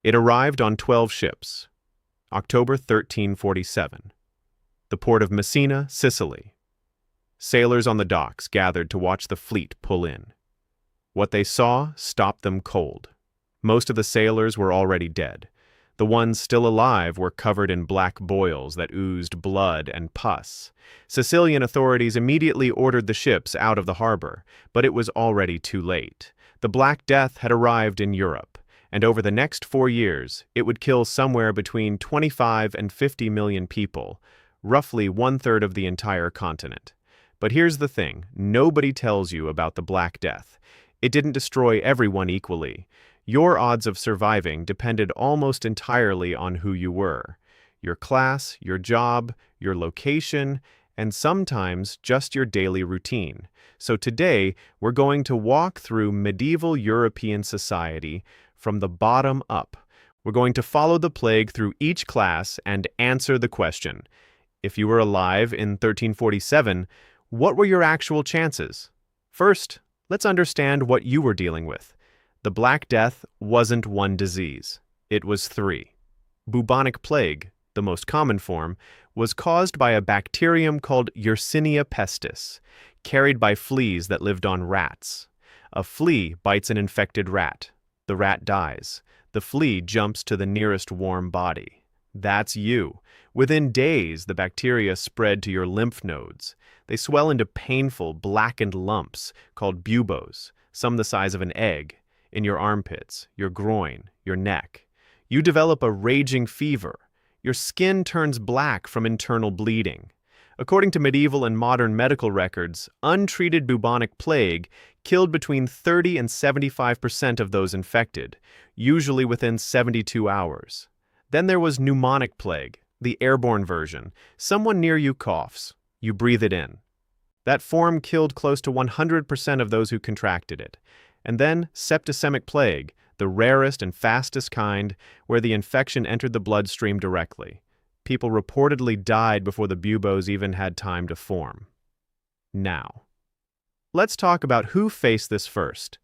It arrived on 12 ships, October 1347. The port of Messina, Sicily. Sailors on the docks gathered to watch the fleet pull in. What they saw stopped them cold. Most of the sailors were already dead. The ones still alive were covered in black boils that oozed blood and pus. Sicilian authorities immediately ordered the ships out of the harbor, but it was already too late. The Black Death had arrived in Europe, and over the next 4 years, it would kill somewhere between 25 and 50 million people, roughly 1/3 of the entire continent. But here's the thing, nobody tells you about the Black Death. It didn't destroy everyone equally. Your odds of surviving depended almost entirely on who you were, your class, your job, your location, and sometimes just your daily routine. So today, we're going to walk through medieval European society from the bottom up. We're going to follow the plague through each class and answer the question, if you were alive in 1347, what were your actual chances? First, let's understand what you were dealing with. The Black Death wasn't one disease. It was 3. Bubonic plague, the most common form, was caused by a bacterium called Yersinia pestis, carried by fleas that lived on rats. A flea bites an infected rat. The rat dies. The flea jumps to the nearest warm body. That's you. Within days, the bacteria spread to your lymph nodes. They swell into painful, blackened lumps called buboes, some the size of an egg, in your armpits, your groin, your neck. You develop a raging fever. Your skin turns black from internal bleeding. According to medieval and modern medical records, untreated bubonic plague killed between 30 and 75% of those infected, usually within 72 hours. Then there was pneumonic plague, the airborne version. Someone near you coughs. You breathe it in. That form killed close to 100% of those who contracted it. And then septicemic plague, the rarest and fastest kind, where the infection entered the bloodstream directly. People reportedly died before the buboes even had time to form. Now, let's talk about who faced this first.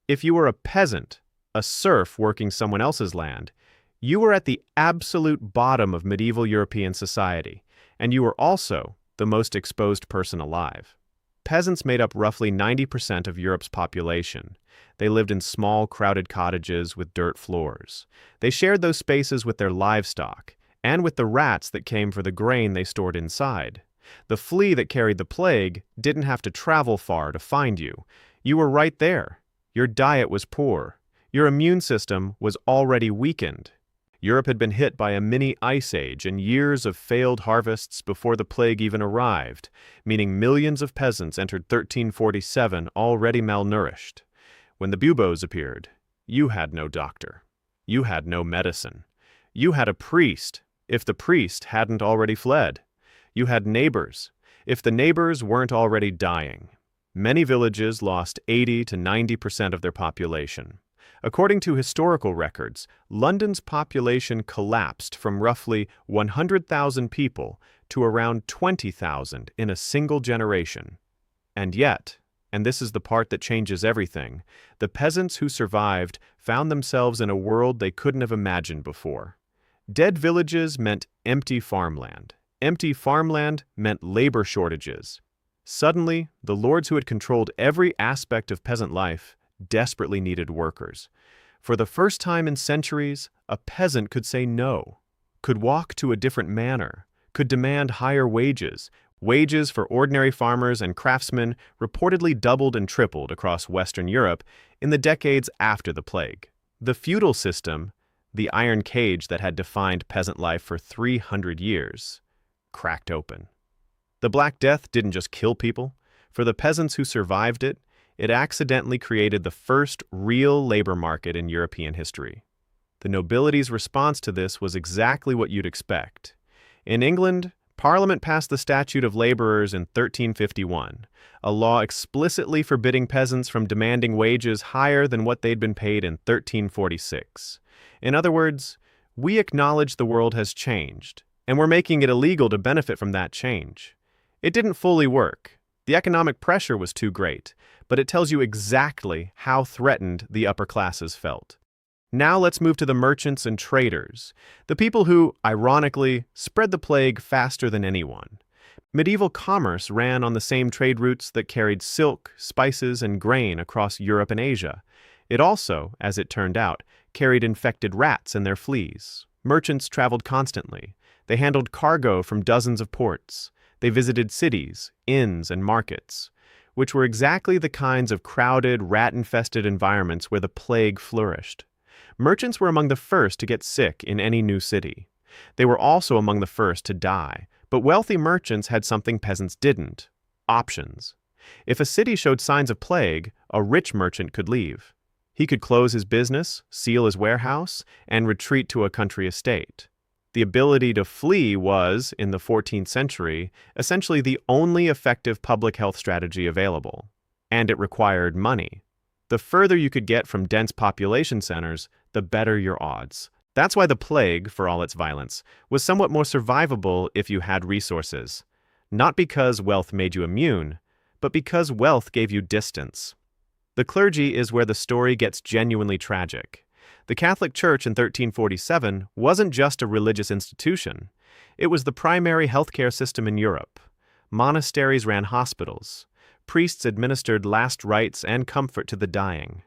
If you were a peasant, a serf working someone else's land, you were at the absolute bottom of medieval European society, and you were also the most exposed person alive. Peasants made up roughly 90% of Europe's population. They lived in small, crowded cottages with dirt floors. They shared those spaces with their livestock, and with the rats that came for the grain they stored inside. The flea that carried the plague didn't have to travel far to find you. You were right there. Your diet was poor. Your immune system was already weakened. Europe had been hit by a mini ice age and years of failed harvests before the plague even arrived, meaning millions of peasants entered 1347 already malnourished. When the buboes appeared, you had no doctor. You had no medicine. You had a priest, if the priest hadn't already fled. You had neighbors, if the neighbors weren't already dying. Many villages lost 80 to 90% of their population. According to historical records, London's population collapsed from roughly 100,000 people to around 20,000 in a single generation. And yet, and this is the part that changes everything, the peasants who survived found themselves in a world they couldn't have imagined before. Dead villages meant empty farmland. Empty farmland meant labor shortages. Suddenly, the lords who had controlled every aspect of peasant life desperately needed workers. For the first time in centuries, a peasant could say no, could walk to a different manor, could demand higher wages. Wages for ordinary farmers and craftsmen reportedly doubled and tripled across Western Europe in the decades after the plague. The feudal system, the iron cage that had defined peasant life for 300 years, cracked open. The Black Death didn't just kill people. For the peasants who survived it, it accidentally created the first real labor market in European history. The nobility's response to this was exactly what you'd expect. In England, Parliament passed the Statute of Laborers in 1351, a law explicitly forbidding peasants from demanding wages higher than what they'd been paid in 1346. In other words, we acknowledge the world has changed, and we're making it illegal to benefit from that change. It didn't fully work. The economic pressure was too great, but it tells you exactly how threatened the upper classes felt. Now let's move to the merchants and traders, the people who, ironically, spread the plague faster than anyone. Medieval commerce ran on the same trade routes that carried silk, spices, and grain across Europe and Asia. It also, as it turned out, carried infected rats and their fleas. Merchants traveled constantly. They handled cargo from dozens of ports. They visited cities, inns, and markets, which were exactly the kinds of crowded, rat-infested environments where the plague flourished. Merchants were among the first to get sick in any new city. They were also among the first to die, but wealthy merchants had something peasants didn't: options. If a city showed signs of plague, a rich merchant could leave. He could close his business, seal his warehouse, and retreat to a country estate. The ability to flee was, in the 14th century, essentially the only effective public health strategy available. And it required money. The further you could get from dense population centers, the better your odds. That's why the plague, for all its violence, was somewhat more survivable if you had resources. Not because wealth made you immune, but because wealth gave you distance. The clergy is where the story gets genuinely tragic. The Catholic Church in 1347 wasn't just a religious institution. It was the primary healthcare system in Europe. Monasteries ran hospitals. Priests administered last rites and comfort to the dying.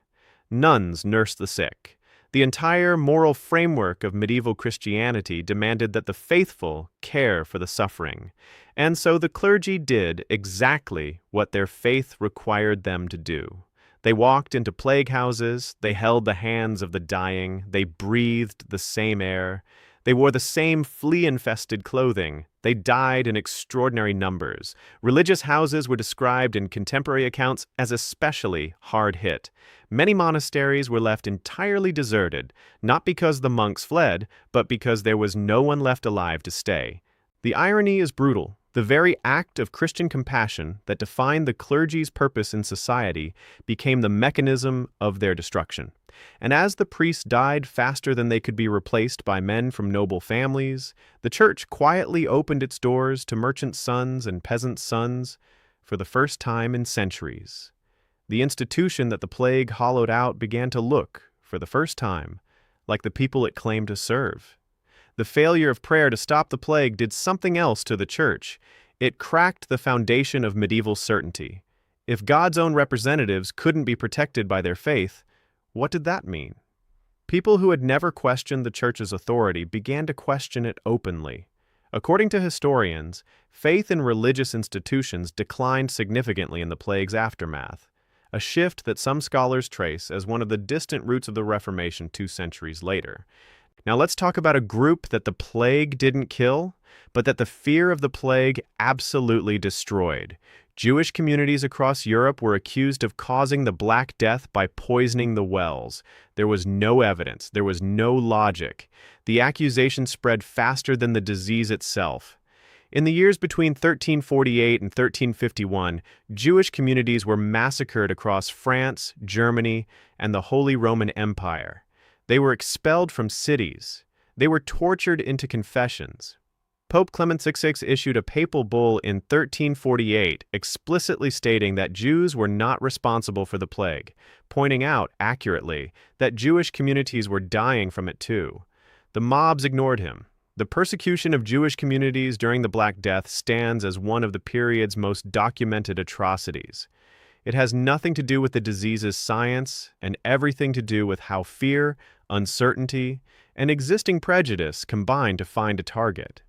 Nuns nursed the sick. The entire moral framework of medieval Christianity demanded that the faithful care for the suffering. And so the clergy did exactly what their faith required them to do. They walked into plague houses, they held the hands of the dying, they breathed the same air, they wore the same flea-infested clothing, they died in extraordinary numbers. Religious houses were described in contemporary accounts as especially hard hit. Many monasteries were left entirely deserted, not because the monks fled, but because there was no one left alive to stay. The irony is brutal. The very act of Christian compassion that defined the clergy's purpose in society became the mechanism of their destruction. And as the priests died faster than they could be replaced by men from noble families, the church quietly opened its doors to merchant sons and peasant sons for the first time in centuries. The institution that the plague hollowed out began to look, for the first time, like the people it claimed to serve. The failure of prayer to stop the plague did something else to the church. It cracked the foundation of medieval certainty. If God's own representatives couldn't be protected by their faith, what did that mean? People who had never questioned the church's authority began to question it openly. According to historians, faith in religious institutions declined significantly in the plague's aftermath, a shift that some scholars trace as one of the distant roots of the Reformation 2 centuries later. Now let's talk about a group that the plague didn't kill, but that the fear of the plague absolutely destroyed. Jewish communities across Europe were accused of causing the Black Death by poisoning the wells. There was no evidence. There was no logic. The accusation spread faster than the disease itself. In the years between 1348 and 1351, Jewish communities were massacred across France, Germany, and the Holy Roman Empire. They were expelled from cities. They were tortured into confessions. Pope Clement XVI issued a papal bull in 1348 explicitly stating that Jews were not responsible for the plague, pointing out, accurately, that Jewish communities were dying from it too. The mobs ignored him. The persecution of Jewish communities during the Black Death stands as one of the period's most documented atrocities. It has nothing to do with the disease's science and everything to do with how fear, uncertainty, and existing prejudice combine to find a target.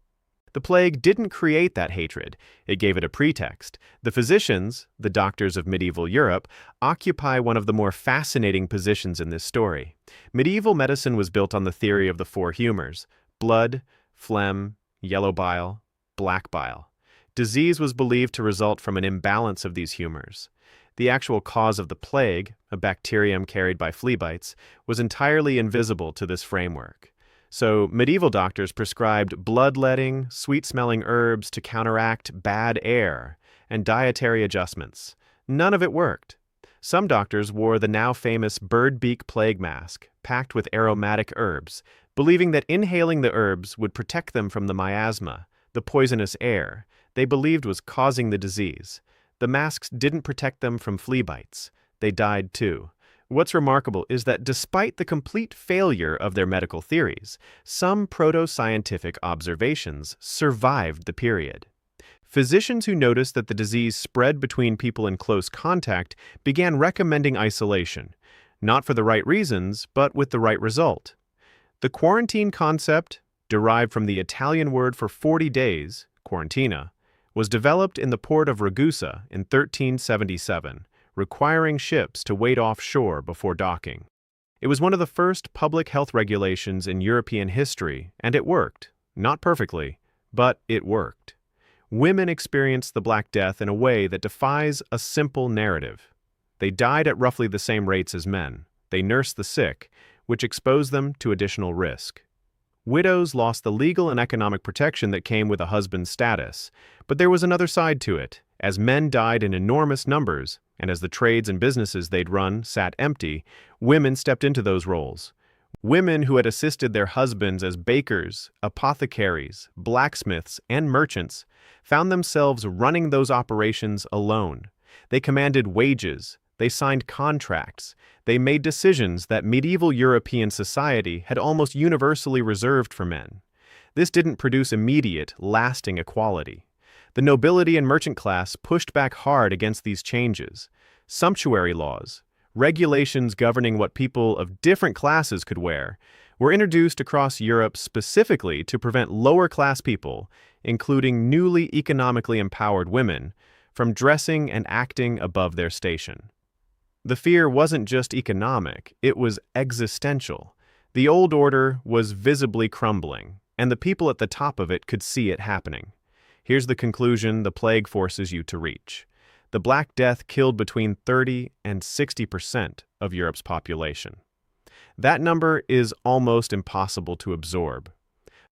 The plague didn't create that hatred. It gave it a pretext. The physicians, the doctors of medieval Europe, occupy one of the more fascinating positions in this story. Medieval medicine was built on the theory of the four humors: blood, phlegm, yellow bile, black bile. Disease was believed to result from an imbalance of these humors. The actual cause of the plague, a bacterium carried by flea bites, was entirely invisible to this framework. So medieval doctors prescribed bloodletting, sweet-smelling herbs to counteract bad air, and dietary adjustments. None of it worked. Some doctors wore the now famous bird beak plague mask, packed with aromatic herbs, believing that inhaling the herbs would protect them from the miasma, the poisonous air they believed was causing the disease. The masks didn't protect them from flea bites. They died too. What's remarkable is that despite the complete failure of their medical theories, some proto-scientific observations survived the period. Physicians who noticed that the disease spread between people in close contact began recommending isolation, not for the right reasons, but with the right result. The quarantine concept, derived from the Italian word for 40 days, quarantina, was developed in the port of Ragusa in 1377, requiring ships to wait offshore before docking. It was one of the first public health regulations in European history, and it worked. Not perfectly, but it worked. Women experienced the Black Death in a way that defies a simple narrative. They died at roughly the same rates as men. They nursed the sick, which exposed them to additional risk. Widows lost the legal and economic protection that came with a husband's status, but there was another side to it. As men died in enormous numbers, and as the trades and businesses they'd run sat empty, women stepped into those roles. Women who had assisted their husbands as bakers, apothecaries, blacksmiths, and merchants found themselves running those operations alone. They commanded wages, they signed contracts, they made decisions that medieval European society had almost universally reserved for men. This didn't produce immediate, lasting equality. The nobility and merchant class pushed back hard against these changes. Sumptuary laws, regulations governing what people of different classes could wear, were introduced across Europe specifically to prevent lower-class people, including newly economically empowered women, from dressing and acting above their station. The fear wasn't just economic, it was existential. The old order was visibly crumbling, and the people at the top of it could see it happening. Here's the conclusion the plague forces you to reach. The Black Death killed between 30 and 60% of Europe's population. That number is almost impossible to absorb.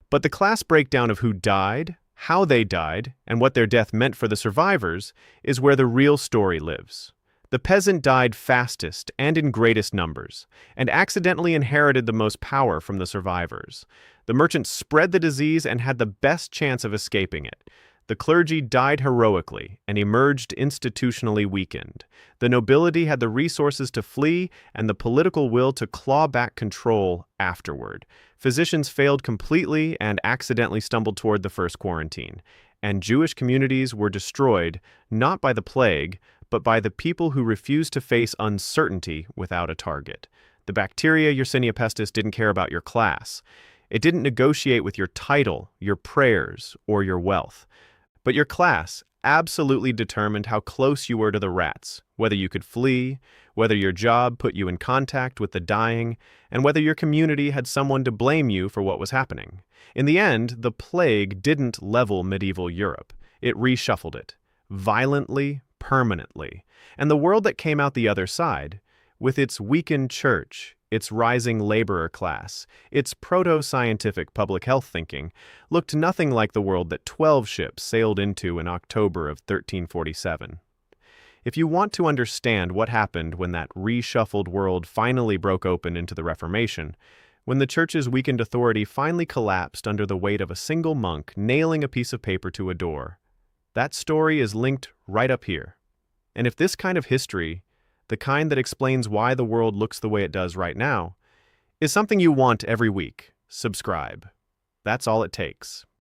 But the class breakdown of who died, how they died, and what their death meant for the survivors is where the real story lives. The peasant died fastest and in greatest numbers, and accidentally inherited the most power from the survivors. The merchant spread the disease and had the best chance of escaping it. The clergy died heroically and emerged institutionally weakened. The nobility had the resources to flee and the political will to claw back control afterward. Physicians failed completely and accidentally stumbled toward the first quarantine. And Jewish communities were destroyed not by the plague, but by the people who refused to face uncertainty without a target. The bacteria Yersinia pestis didn't care about your class. It didn't negotiate with your title, your prayers, or your wealth. But your class absolutely determined how close you were to the rats, whether you could flee, whether your job put you in contact with the dying, and whether your community had someone to blame you for what was happening. In the end, the plague didn't level medieval Europe. It reshuffled it, violently, permanently. And the world that came out the other side, with its weakened church, its rising laborer class, its proto-scientific public health thinking, looked nothing like the world that 12 ships sailed into in October of 1347. If you want to understand what happened when that reshuffled world finally broke open into the Reformation, when the Church's weakened authority finally collapsed under the weight of a single monk nailing a piece of paper to a door, that story is linked right up here. And if this kind of history, the kind that explains why the world looks the way it does right now, is something you want every week, subscribe. That's all it takes.